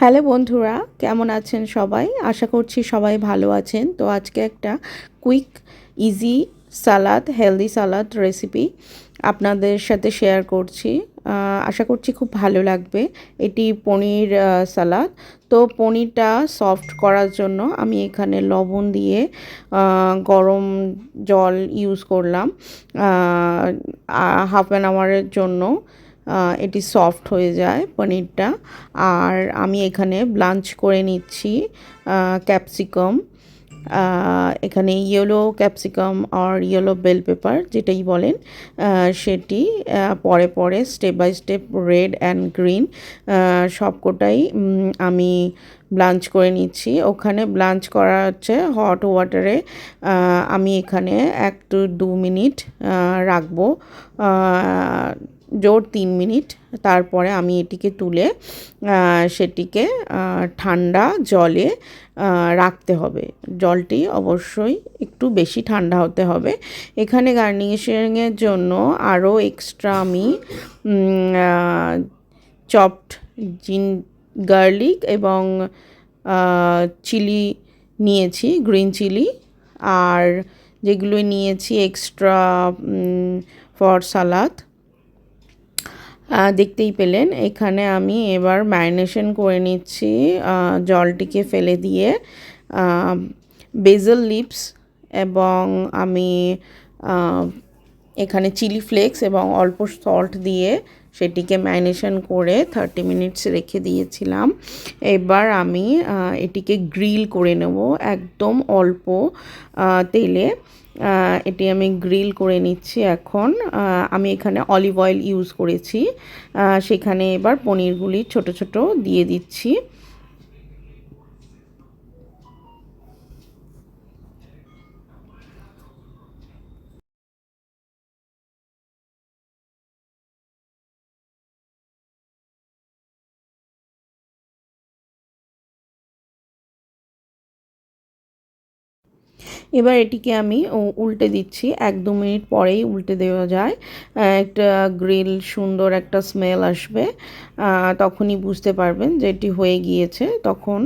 Hello বন্ধুরা, কেমন আছেন সবাই? আশা করছি সবাই ভালো আছেন। তো আজকে একটা কুইক ইজি সালাদ, হেলদি সালাদ রেসিপি আপনাদের সাথে শেয়ার করছি। আশা করছি খুব ভালো লাগবে। এটি পনির সালাদ। তো পনিরটা সফট করার জন্য আমি এখানে লবণ দিয়ে গরম জল ইউজ করলাম হাফ অ্যান আওয়ারের জন্য। এটি সফট হয়ে যায় পনিরটা। আর আমি এখানে ব্লাঞ্চ করে নিচ্ছি ক্যাপসিকাম, এখানে ইয়েলো ক্যাপসিকাম আর ইয়েলো বেল পেপার যেটাই বলেন, সেটি পরে পরে step by step red and green সবকটাই আমি ব্লাঞ্চ করে নিচ্ছি। ওখানে ব্লাঞ্চ করা হচ্ছে হট ওয়াটারে। আমি এখানে 1 to 2 মিনিট রাখবো, জোর 3 মিনিট। তারপরে আমি এটিকে তুলে সেটিকে ঠান্ডা জলে রাখতে হবে। জলটি অবশ্যই একটু বেশি ঠান্ডা হতে হবে। এখানে গার্নিশিংয়ের জন্য আরও এক্সট্রা আমি চপড গার্লিক এবং চিলি নিয়েছি, গ্রিন চিলি। আর যেগুলো নিয়েছি এক্সট্রা ফর সালাদ, দেখতেই পেলেন। এখানে আমি এবার ম্যারিনেশন করে নিচ্ছি জলটিকে ফেলে দিয়ে। বেজল লিভস এবং আমি এখানে চিলি ফ্লেক্স এবং অল্প সল্ট দিয়ে সেটিকে ম্যারিনেশন করে 30 মিনিটস রেখে দিয়েছিলাম। এবার আমি এটিকে গ্রিল করে নেব একদম অল্প তেলে। এটি আমি গ্রিল করে নিচ্ছি এখন। আমি এখানে অলিভ অয়েল ইউজ করেছি। সেখানে এবার পনিরগুলি ছোট ছোট দিয়ে দিচ্ছি। এবার এটিকে আমি উল্টে দিচ্ছি। 1-2 মিনিট পরেই উল্টে দেওয়া যায়। একটা গ্রিল সুন্দর একটা স্মেল আসবে, তখনই বুঝতে পারবেন যে এটি হয়ে গিয়েছে। তখন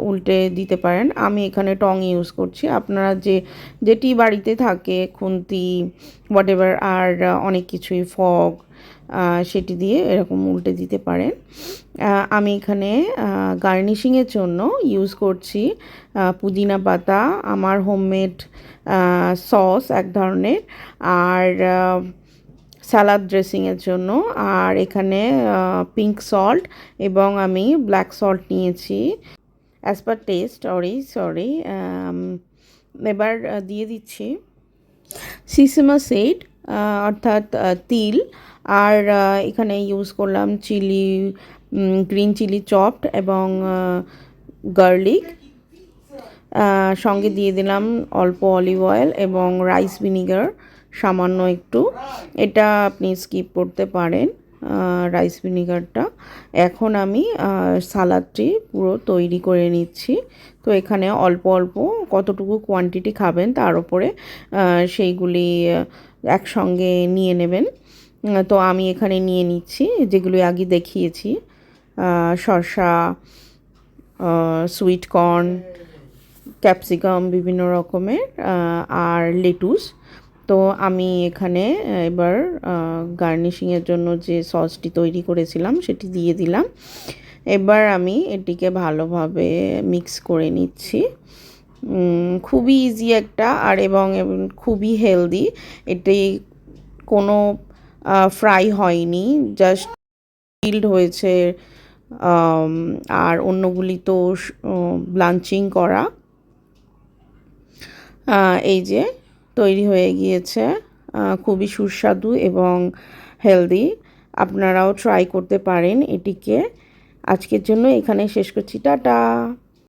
উল্টে দিতে পারেন। আমি এখানে টং ইউজ করছি। আপনারা যেটি বাড়িতে থাকে, খুন্তি হোয়াটএভার, আর অনেক কিছুই, ফগ, সেটি দিয়ে এরকম উল্টে দিতে পারেন। আমি এখানে গার্নিশিংয়ের জন্য ইউজ করছি পুদিনা পাতা, আমার হোমমেড সস এক ধরনের, আর সালাদ ড্রেসিংয়ের জন্য, আর এখানে পিঙ্ক সল্ট এবং আমি ব্ল্যাক সল্ট নিয়েছি অ্যাজ পার টেস্ট। সরি। এবার দিয়ে দিচ্ছি সিসেমা সিড, অর্থাৎ তিল। আর এখানে ইউজ করলাম চিলি, গ্রিন চিলি চপড এবং গার্লিক। সঙ্গে দিয়ে দিলাম অল্প অলিভ অয়েল এবং রাইস ভিনিগার সামান্য একটু। এটা আপনি স্কিপ করতে পারেন রাইস ভিনিগারটা। এখন আমি সালাদটি পুরো তৈরি করে নিচ্ছি। তো এখানে অল্প অল্প কতটুকু কোয়ান্টিটি খাবেন তার উপরে সেইগুলি একসঙ্গে নিয়ে নেবেন। তো আমি এখানে নিয়ে নিচ্ছি যেগুলো আগে দেখিয়েছি: শসা, সুইট কর্ন, ক্যাপসিকাম বিভিন্ন রকমের, আর লেটুস। তো আমি এখানে এবার গার্নিশিংয়ের জন্য যে সসটি তৈরি করেছিলাম সেটি দিয়ে দিলাম। এবার আমি এটিকে ভালোভাবে মিক্স করে নিচ্ছি। খুবই ইজি একটা, আর এবং খুবই হেলদি। এটি কোনো ফ্রাই হয়নি, জাস্ট গ্রিলড হয়েছে। আর অন্যগুলি তো ব্লাঞ্চিং করা। এই যে তৈরি হয়ে গিয়েছে, খুবই সুস্বাদু এবং হেলদি। আপনারাও ট্রাই করতে পারেন এটিকে। আজকের জন্য এখানে শেষ করছি। টাটা।